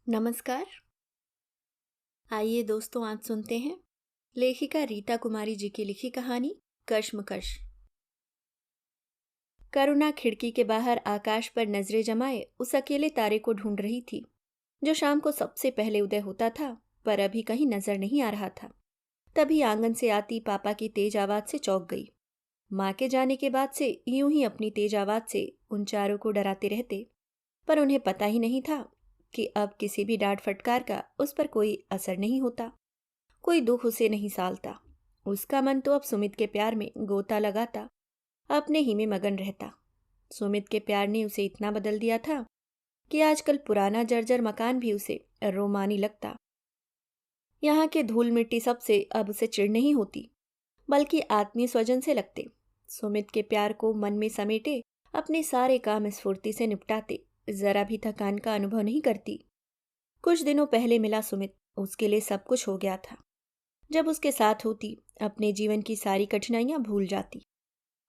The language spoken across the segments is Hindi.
नमस्कार। आइए दोस्तों, आज सुनते हैं लेखिका रीता कुमारी जी की लिखी कहानी कश्मकश। करुणा खिड़की के बाहर आकाश पर नजरें जमाए उस अकेले तारे को ढूंढ रही थी जो शाम को सबसे पहले उदय होता था, पर अभी कहीं नजर नहीं आ रहा था। तभी आंगन से आती पापा की तेज आवाज से चौंक गई। माँ के जाने के बाद से यूं ही अपनी तेज आवाज से उन चारों को डराते रहते, पर उन्हें पता ही नहीं था कि अब किसी भी डांट फटकार का उस पर कोई असर नहीं होता। कोई दुख उसे नहीं सालता। उसका मन तो अब सुमित के प्यार में गोता लगाता, अपने ही में मगन रहता। सुमित के प्यार ने उसे इतना बदल दिया था कि आजकल पुराना जर्जर मकान भी उसे रोमानी लगता। यहाँ के धूल मिट्टी सबसे अब उसे चिढ़ नहीं होती, बल्कि आत्मीय स्वजन से लगते। सुमित के प्यार को मन में समेटे अपने सारे काम स्फूर्ति से निपटाते, जरा भी थकान का अनुभव नहीं करती। कुछ दिनों पहले मिला सुमित, उसके लिए सब कुछ हो गया था। जब उसके साथ होती, अपने जीवन की सारी कठिनाइयां भूल जाती।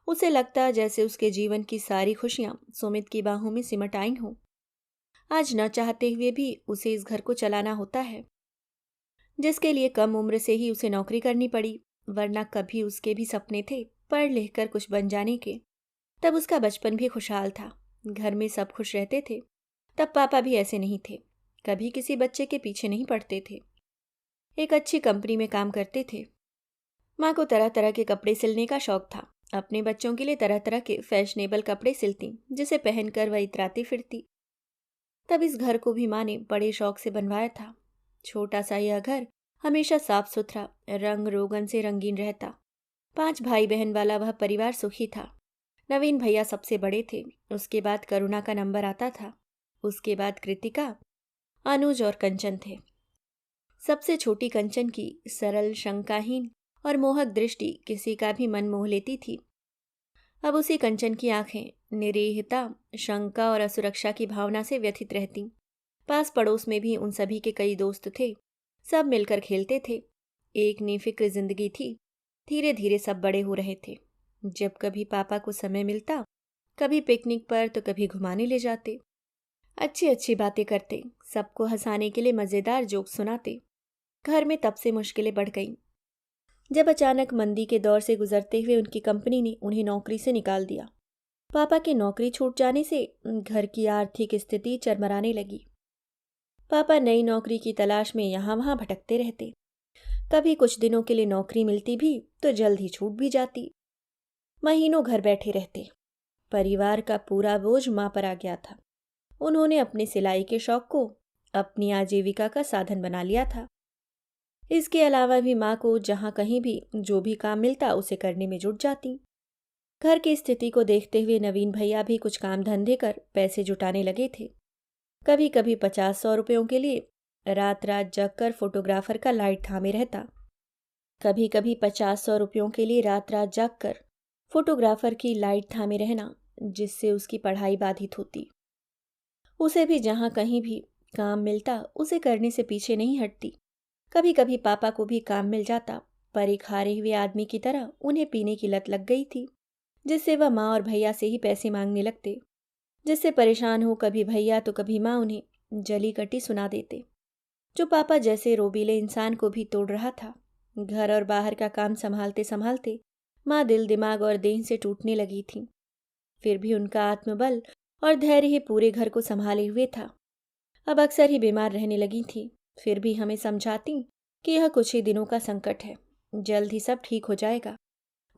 उसे लगता जैसे उसके जीवन की सारी खुशियां सुमित की बाहों में सिमट आई हों। आज न चाहते हुए भी उसे इस घर को चलाना होता है, जिसके लिए कम उम्र से ही उसे नौकरी करनी पड़ी, वरना कभी उसके भी सपने थे पढ़ लिख कर कुछ बन जाने के। तब उसका बचपन भी खुशहाल था, घर में सब खुश रहते थे। तब पापा भी ऐसे नहीं थे, कभी किसी बच्चे के पीछे नहीं पड़ते थे। एक अच्छी कंपनी में काम करते थे। माँ को तरह तरह के कपड़े सिलने का शौक था। अपने बच्चों के लिए तरह तरह के फैशनेबल कपड़े सिलती, जिसे पहनकर वह इतराती फिरती। तब इस घर को भी माँ ने बड़े शौक से बनवाया था। छोटा सा यह घर हमेशा साफ सुथरा, रंग रोगन से रंगीन रहता। 5 भाई बहन वाला वह परिवार सुखी था। नवीन भैया सबसे बड़े थे, उसके बाद करुणा का नंबर आता था, उसके बाद कृतिका, अनुज और कंचन थे। सबसे छोटी कंचन की सरल, शंकाहीन और मोहक दृष्टि किसी का भी मन मोह लेती थी। अब उसी कंचन की आंखें निरीहता, शंका और असुरक्षा की भावना से व्यथित रहती। पास पड़ोस में भी उन सभी के कई दोस्त थे, सब मिलकर खेलते थे। एक निफिक्र जिंदगी थी। धीरे धीरे सब बड़े हो रहे थे। जब कभी पापा को समय मिलता, कभी पिकनिक पर तो कभी घुमाने ले जाते। अच्छी अच्छी बातें करते, सबको हंसाने के लिए मजेदार जोक सुनाते। घर में तब से मुश्किलें बढ़ गईं जब अचानक मंदी के दौर से गुजरते हुए उनकी कंपनी ने उन्हें नौकरी से निकाल दिया। पापा की नौकरी छूट जाने से घर की आर्थिक स्थिति चरमराने लगी। पापा नई नौकरी की तलाश में यहाँ वहाँ भटकते रहते। कभी कुछ दिनों के लिए नौकरी मिलती भी तो जल्द ही छूट भी जाती। महीनों घर बैठे रहते। परिवार का पूरा बोझ माँ पर आ गया था। उन्होंने अपने सिलाई के शौक को अपनी आजीविका का साधन बना लिया था। इसके अलावा भी माँ को जहाँ कहीं भी जो भी काम मिलता उसे करने में जुट जाती। घर की स्थिति को देखते हुए नवीन भैया भी कुछ काम धंधे कर पैसे जुटाने लगे थे। कभी कभी 50-100 रुपयों के लिए रात रात जग कर फोटोग्राफर का लाइट थामे रहता। कभी कभी 50-100 रुपयों के लिए रात रात जाग कर फोटोग्राफर की लाइट थामे रहना, जिससे उसकी पढ़ाई बाधित होती। उसे भी जहाँ कहीं भी काम मिलता उसे करने से पीछे नहीं हटती। कभी कभी पापा को भी काम मिल जाता, पर एक हारे हुए आदमी की तरह उन्हें पीने की लत लग गई थी, जिससे वह माँ और भैया से ही पैसे मांगने लगते। जिससे परेशान हो कभी भैया तो कभी माँ उन्हें जली कटी सुना देते, जो पापा जैसे रोबीले इंसान को भी तोड़ रहा था। घर और बाहर का काम संभालते संभालते माँ दिल दिमाग और देह से टूटने लगी थी। फिर भी उनका आत्मबल और धैर्य ही पूरे घर को संभाले हुए था। अब अक्सर ही बीमार रहने लगी थी, फिर भी हमें समझाती कि यह कुछ ही दिनों का संकट है, जल्द ही सब ठीक हो जाएगा।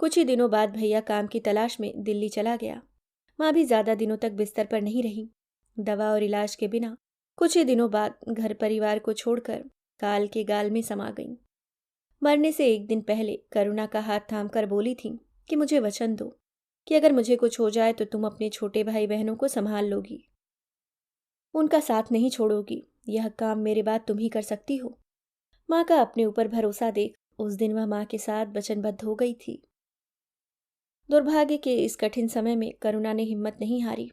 कुछ ही दिनों बाद भैया काम की तलाश में दिल्ली चला गया। माँ भी ज्यादा दिनों तक बिस्तर पर नहीं रही। दवा और इलाज के बिना कुछ ही दिनों बाद घर परिवार को छोड़कर काल के गाल में समा गई। मरने से एक दिन पहले करुणा का हाथ थाम कर बोली थी कि मुझे वचन दो कि अगर मुझे कुछ हो जाए तो तुम अपने छोटे भाई बहनों को संभाल लोगी, उनका साथ नहीं छोड़ोगी। यह काम मेरे बाद तुम ही कर सकती हो। माँ का अपने ऊपर भरोसा देख उस दिन वह माँ के साथ वचनबद्ध हो गई थी। दुर्भाग्य के इस कठिन समय में करुणा ने हिम्मत नहीं हारी।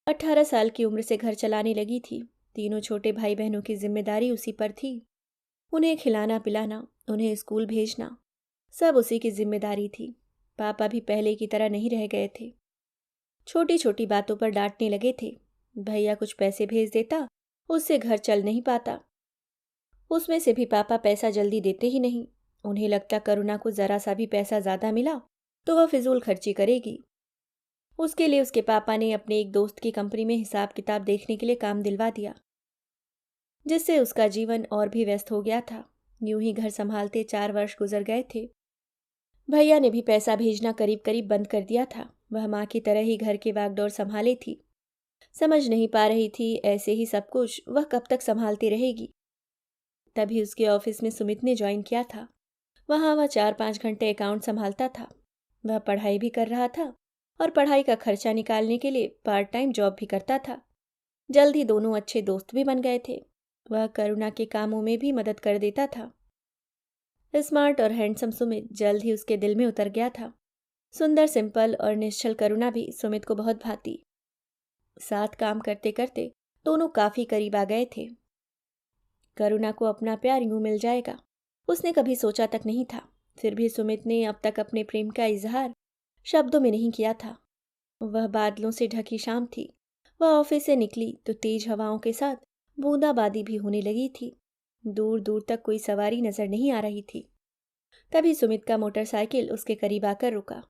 18 साल की उम्र से घर चलाने लगी थी। तीनों छोटे भाई बहनों की जिम्मेदारी उसी पर थी। उन्हें खिलाना पिलाना, उन्हें स्कूल भेजना, सब उसी की जिम्मेदारी थी। पापा भी पहले की तरह नहीं रह गए थे। छोटी छोटी बातों पर डांटने लगे थे। भैया कुछ पैसे भेज देता, उससे घर चल नहीं पाता। उसमें से भी पापा पैसा जल्दी देते ही नहीं। उन्हें लगता करुणा को जरा सा भी पैसा ज्यादा मिला तो वह फिजूल खर्ची करेगी। उसके लिए उसके पापा ने अपने एक दोस्त की कंपनी में हिसाब किताब देखने के लिए काम दिलवा दिया, जिससे उसका जीवन और भी व्यस्त हो गया था। यूं ही घर संभालते 4 वर्ष गुजर गए थे। भैया ने भी पैसा भेजना करीब करीब बंद कर दिया था। वह माँ की तरह ही घर की वागडोर संभाले थी। समझ नहीं पा रही थी ऐसे ही सब कुछ वह कब तक संभालती रहेगी। तभी उसके ऑफिस में सुमित ने ज्वाइन किया था। वहाँ वह 4-5 घंटे अकाउंट संभालता था। वह पढ़ाई भी कर रहा था और पढ़ाई का खर्चा निकालने के लिए पार्ट टाइम जॉब भी करता था। जल्द ही दोनों अच्छे दोस्त भी बन गए थे। वह करुणा के कामों में भी मदद कर देता था। स्मार्ट और हैंडसम सुमित जल्द ही उसके दिल में उतर गया था। सुंदर, सिंपल और निश्चल करुणा भी सुमित को बहुत भाती। साथ काम करते करते दोनों काफी करीब आ गए थे। करुणा को अपना प्यार यूं मिल जाएगा उसने कभी सोचा तक नहीं था। फिर भी सुमित ने अब तक अपने प्रेम का इजहार शब्दों में नहीं किया था। वह बादलों से ढकी शाम थी। वह ऑफिस से निकली तो तेज हवाओं के साथ बूंदाबांदी भी होने लगी थी। दूर दूर तक कोई सवारी नजर नहीं आ रही थी। तभी सुमित का मोटरसाइकिल उसके करीब आकर रुका।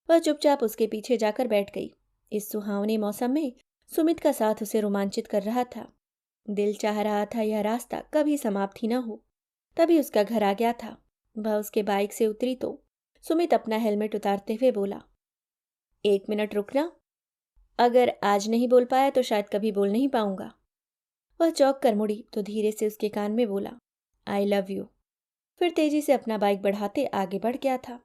वह चुपचाप उसके पीछे जाकर बैठ गई। इस सुहावने मौसम में सुमित का साथ उसे रोमांचित कर रहा था। दिल चाह रहा था यह रास्ता कभी समाप्त ही न हो। तभी उसका घर आ गया था। वह उसके बाइक से उतरी तो सुमित अपना हेलमेट उतारते हुए बोला, 1 मिनट रुकना। अगर आज नहीं बोल पाया तो शायद कभी बोल नहीं पाऊंगा। वह चौंक कर मुड़ी तो धीरे से उसके कान में बोला, आई लव यू। फिर तेजी से अपना बाइक बढ़ाते आगे बढ़ गया था।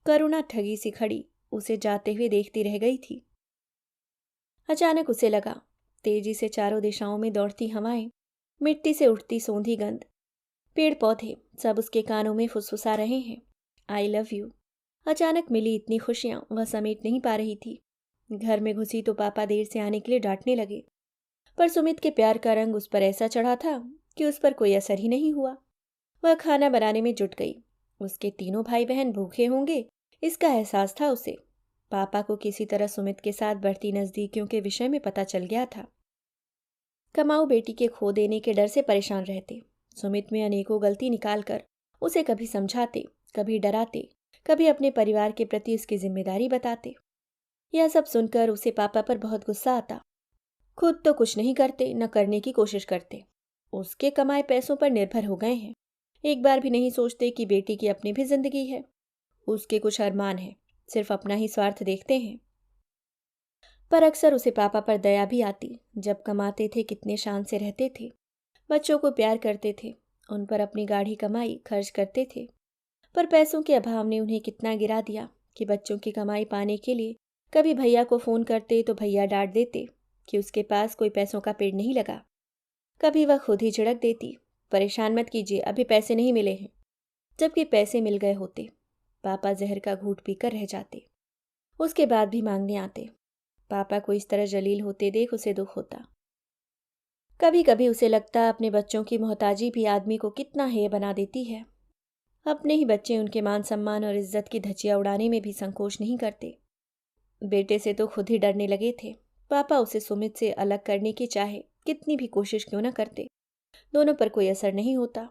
करुणा ठगी सी खड़ी उसे जाते हुए देखती रह गई थी। अचानक उसे लगा तेजी से चारों दिशाओं में दौड़ती हवाएं, मिट्टी से उठती सौंधी गंध, पेड़ पौधे सब उसके कानों में फुसफुसा रहे हैं। I love you. अचानक मिली इतनी खुशियां वह समेट नहीं पा रही थी। घर में घुसी तो पापा देर से आने के लिए डांटने लगे, पर सुमित के प्यार का रंग उस पर ऐसा चढ़ा था कि उस पर कोई असर ही नहीं हुआ। वह खाना बनाने में जुट गई। उसके तीनों भाई बहन भूखे होंगे इसका एहसास था उसे। पापा को किसी तरह सुमित के साथ बढ़ती नजदीकियों के विषय में पता चल गया था। कमाऊ बेटी के खो देने के डर से परेशान रहते। सुमित में अनेकों गलती निकालकर उसे कभी समझाते, कभी डराते, कभी अपने परिवार के प्रति उसकी जिम्मेदारी बताते। यह सब सुनकर उसे पापा पर बहुत गुस्सा आता। खुद तो कुछ नहीं करते, न करने की कोशिश करते। उसके कमाए पैसों पर निर्भर हो गए हैं। एक बार भी नहीं सोचते कि बेटी की अपनी भी जिंदगी है, उसके कुछ अरमान हैं, सिर्फ अपना ही स्वार्थ देखते हैं। पर अक्सर उसे पापा पर दया भी आती। जब कमाते थे कितने शान से रहते थे, बच्चों को प्यार करते थे, उन पर अपनी गाढ़ी कमाई खर्च करते थे। पर पैसों के अभाव ने उन्हें कितना गिरा दिया कि बच्चों की कमाई पाने के लिए कभी भैया को फोन करते तो भैया डांट देते कि उसके पास कोई पैसों का पेड़ नहीं लगा। कभी वह खुद ही झिड़क देती, परेशान मत कीजिए, अभी पैसे नहीं मिले हैं। जबकि पैसे मिल गए होते। पापा जहर का घूंट पीकर रह जाते। उसके बाद भी मांगने आते। पापा को इस तरह जलील होते देख उसे दुख होता। कभी कभी उसे लगता अपने बच्चों की मोहताजी भी आदमी को कितना हेय बना देती है। अपने ही बच्चे उनके मान सम्मान और इज्जत की धज्जियां उड़ाने में भी संकोच नहीं करते। बेटे से तो खुद ही डरने लगे थे। पापा उसे सुमित से अलग करने की चाहे कितनी भी कोशिश क्यों न करते, दोनों पर कोई असर नहीं होता।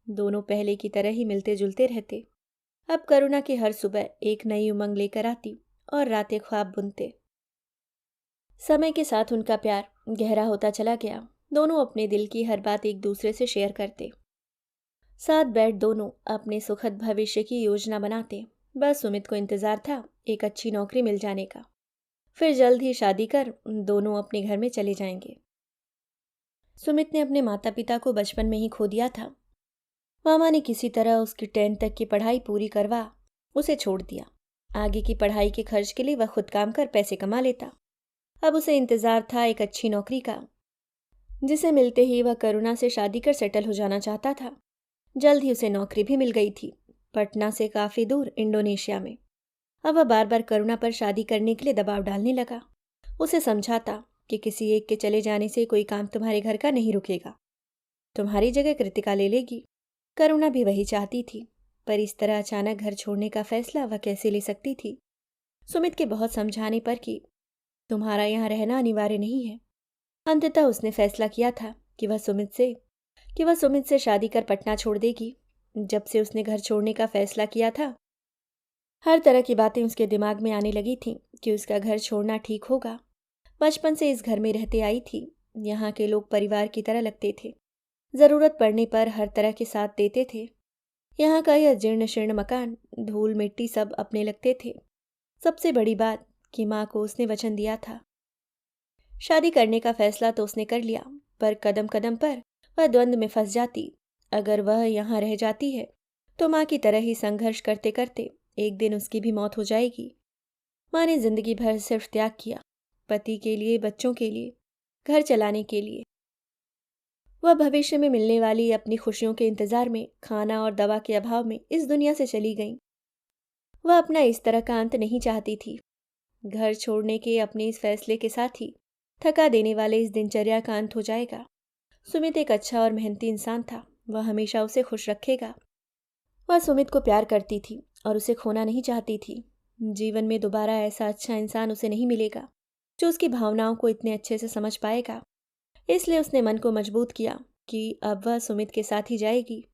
दोनों पहले की तरह ही मिलते जुलते रहते। अब करुणा की हर सुबह एक नई उमंग लेकर आती और रातें ख्वाब बुनते। समय के साथ उनका प्यार गहरा होता चला गया। दोनों अपने दिल की हर बात एक दूसरे से शेयर करते। साथ बैठ दोनों अपने सुखद भविष्य की योजना बनाते। बस सुमित को इंतजार था एक अच्छी नौकरी मिल जाने का। फिर जल्द ही शादी कर दोनों अपने घर में चले जाएंगे। सुमित ने अपने माता पिता को बचपन में ही खो दिया था। मामा ने किसी तरह उसकी 10th तक की पढ़ाई पूरी करवा उसे छोड़ दिया। आगे की पढ़ाई के खर्च के लिए वह खुद काम कर पैसे कमा लेता। अब उसे इंतजार था एक अच्छी नौकरी का, जिसे मिलते ही वह करुणा से शादी कर सेटल हो जाना चाहता था। जल्द ही उसे नौकरी भी मिल गई थी, पटना से काफी दूर इंडोनेशिया में। अब वह बार बार करुणा पर शादी करने के लिए दबाव डालने लगा। उसे समझाता कि किसी एक के चले जाने से कोई काम तुम्हारे घर का नहीं रुकेगा, तुम्हारी जगह कृतिका ले लेगी। करुणा भी वही चाहती थी, पर इस तरह अचानक घर छोड़ने का फैसला वह कैसे ले सकती थी। सुमित के बहुत समझाने पर कि तुम्हारा यहाँ रहना अनिवार्य नहीं है। अंततः उसने फैसला किया था कि वह सुमित से शादी कर पटना छोड़ देगी। जब से उसने घर छोड़ने का फैसला किया था, हर तरह की बातें उसके दिमाग में आने लगी थीं कि उसका घर छोड़ना ठीक होगा। बचपन से इस घर में रहते आई थी। यहाँ के लोग परिवार की तरह लगते थे। ज़रूरत पड़ने पर हर तरह के साथ देते थे। यहाँ का यह जीर्ण शीर्ण मकान, धूल मिट्टी सब अपने लगते थे। सबसे बड़ी बात कि माँ को उसने वचन दिया था। शादी करने का फैसला तो उसने कर लिया, पर कदम कदम पर वह द्वंद्व में फंस जाती। अगर वह यहाँ रह जाती है तो माँ की तरह ही संघर्ष करते करते एक दिन उसकी भी मौत हो जाएगी। माँ ने जिंदगी भर सिर्फ त्याग किया, पति के लिए, बच्चों के लिए, घर चलाने के लिए। वह भविष्य में मिलने वाली अपनी खुशियों के इंतजार में, खाना और दवा के अभाव में इस दुनिया से चली गई। वह अपना इस तरह का अंत नहीं चाहती थी। घर छोड़ने के अपने इस फैसले के साथ ही थका देने वाले इस दिनचर्या का अंत हो जाएगा। सुमित एक अच्छा और मेहनती इंसान था। वह हमेशा उसे खुश रखेगा। वह सुमित को प्यार करती थी और उसे खोना नहीं चाहती थी। जीवन में दोबारा ऐसा अच्छा इंसान उसे नहीं मिलेगा जो उसकी भावनाओं को इतने अच्छे से समझ पाएगा। इसलिए उसने मन को मजबूत किया कि अब वह सुमित के साथ ही जाएगी।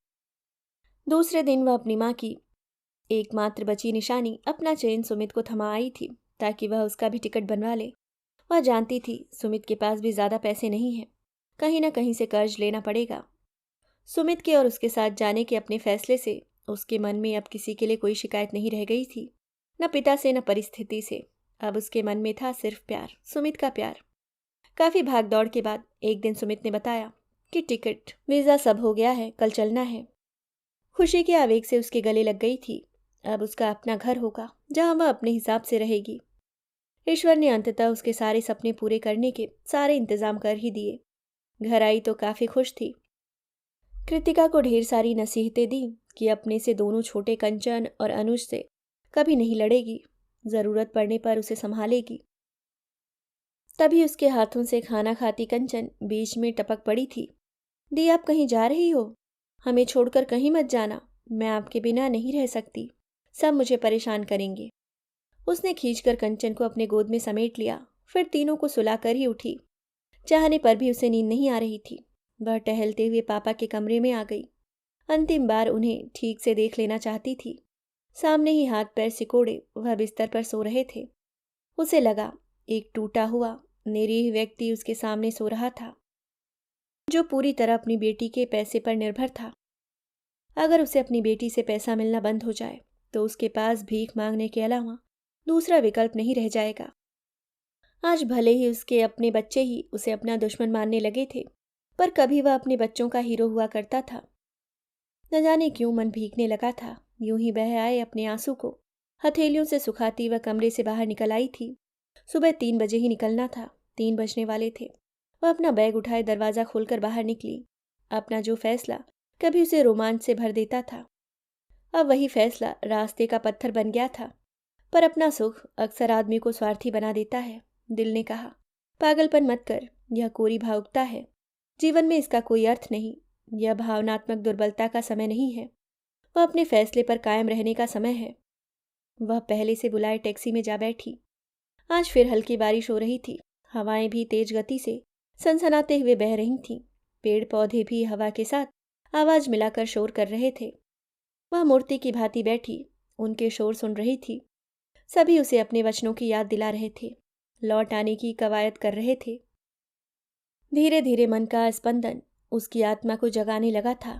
दूसरे दिन वह अपनी माँ की एकमात्र बची निशानी, अपना चेन सुमित को थमा आई थी ताकि वह उसका भी टिकट बनवा ले। वह जानती थी सुमित के पास भी ज़्यादा पैसे नहीं हैं, कहीं ना कहीं से कर्ज लेना पड़ेगा। सुमित के और उसके साथ जाने के अपने फैसले से उसके मन में अब किसी के लिए कोई शिकायत नहीं रह गई थी, न पिता से न परिस्थिति से। अब उसके मन में था सिर्फ प्यार, सुमित का प्यार। काफ़ी भाग दौड़ के बाद एक दिन सुमित ने बताया कि टिकट, वीज़ा सब हो गया है, कल चलना है। खुशी के आवेग से उसके गले लग गई थी। अब उसका अपना घर होगा जहां वह अपने हिसाब से रहेगी। ईश्वर ने अंततः उसके सारे सपने पूरे करने के सारे इंतजाम कर ही दिए। घर आई तो काफ़ी खुश थी। कृतिका को ढेर सारी नसीहतें दी कि अपने से दोनों छोटे कंचन और अनुज से कभी नहीं लड़ेगी, ज़रूरत पड़ने पर उसे संभालेगी। तभी उसके हाथों से खाना खाती कंचन बीच में टपक पड़ी थी। दी, आप कहीं जा रही हो? हमें छोड़कर कहीं मत जाना। मैं आपके बिना नहीं रह सकती। सब मुझे परेशान करेंगे। उसने खींचकर कंचन को अपने गोद में समेट लिया, फिर तीनों को सुलाकर ही उठी। चाहने पर भी उसे नींद नहीं आ रही थी। वह टहलते हुए पापा के कमरे में आ गई। अंतिम बार उन्हें ठीक से देख लेना चाहती थी। सामने ही हाथ पैर सिकोड़े वह बिस्तर पर सो रहे थे। उसे लगा एक टूटा हुआ निरीह व्यक्ति उसके सामने सो रहा था, जो पूरी तरह अपनी बेटी के पैसे पर निर्भर था। अगर उसे अपनी बेटी से पैसा मिलना बंद हो जाए तो उसके पास भीख मांगने के अलावा दूसरा विकल्प नहीं रह जाएगा। आज भले ही उसके अपने बच्चे ही उसे अपना दुश्मन मानने लगे थे, पर कभी वह अपने बच्चों का हीरो हुआ करता था। न जाने क्यों मन भीगने लगा था। यूं ही बह आए अपने आंसू को हथेलियों से सुखाती वह कमरे से बाहर निकल आई थी। सुबह 3 बजे ही निकलना था। 3 बजने वाले थे। वह अपना बैग उठाए दरवाज़ा खोलकर बाहर निकली। अपना जो फैसला कभी उसे रोमांच से भर देता था, अब वही फैसला रास्ते का पत्थर बन गया था। पर अपना सुख अक्सर आदमी को स्वार्थी बना देता है। दिल ने कहा, पागलपन मत कर, यह कोरी भावुकता है। जीवन में इसका कोई अर्थ नहीं। यह भावनात्मक दुर्बलता का समय नहीं है। वह अपने फैसले पर कायम रहने का समय है। वह पहले से बुलाए टैक्सी में जा बैठी। आज फिर हल्की बारिश हो रही थी। हवाएं भी तेज गति से सनसनाते हुए बह रही थीं। पेड़ पौधे भी हवा के साथ आवाज मिलाकर शोर कर रहे थे। वह मूर्ति की भांति बैठी उनके शोर सुन रही थी। सभी उसे अपने वचनों की याद दिला रहे थे, लौट आने की कवायद कर रहे थे। धीरे धीरे मन का स्पंदन उसकी आत्मा को जगाने लगा था।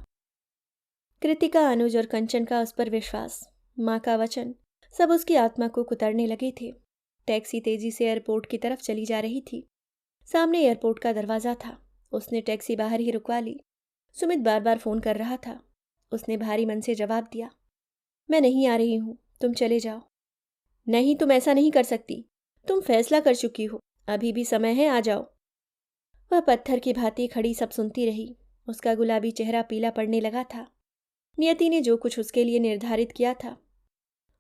कृतिका, अनुज और कंचन का उस पर विश्वास, माँ का वचन, सब उसकी आत्मा को कुतरने लगे थे। टैक्सी तेजी से एयरपोर्ट की तरफ चली जा रही थी। सामने एयरपोर्ट का दरवाज़ा था। उसने टैक्सी बाहर ही रुकवा ली। सुमित बार बार फ़ोन कर रहा था। उसने भारी मन से जवाब दिया, मैं नहीं आ रही हूँ, तुम चले जाओ। नहीं, तुम ऐसा नहीं कर सकती। तुम फैसला कर चुकी हो, अभी भी समय है, आ जाओ। वह पत्थर की भांति खड़ी सब सुनती रही। उसका गुलाबी चेहरा पीला पड़ने लगा था। नियति ने जो कुछ उसके लिए निर्धारित किया था,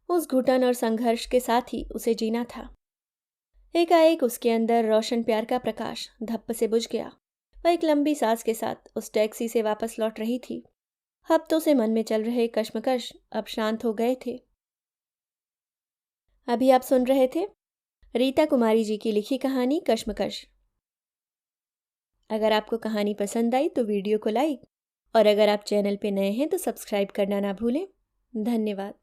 उस घुटन और संघर्ष के साथ ही उसे जीना था। एकाएक उसके अंदर रोशन प्यार का प्रकाश धप्प से बुझ गया। वह एक लंबी सांस के साथ उस टैक्सी से वापस लौट रही थी। हफ्तों से मन में चल रहे कश्मकश अब शांत हो गए थे। अभी आप सुन रहे थे रीता कुमारी जी की लिखी कहानी कश्मकश। अगर आपको कहानी पसंद आई तो वीडियो को लाइक, और अगर आप चैनल पे नए हैं तो सब्सक्राइब करना ना भूलें। धन्यवाद।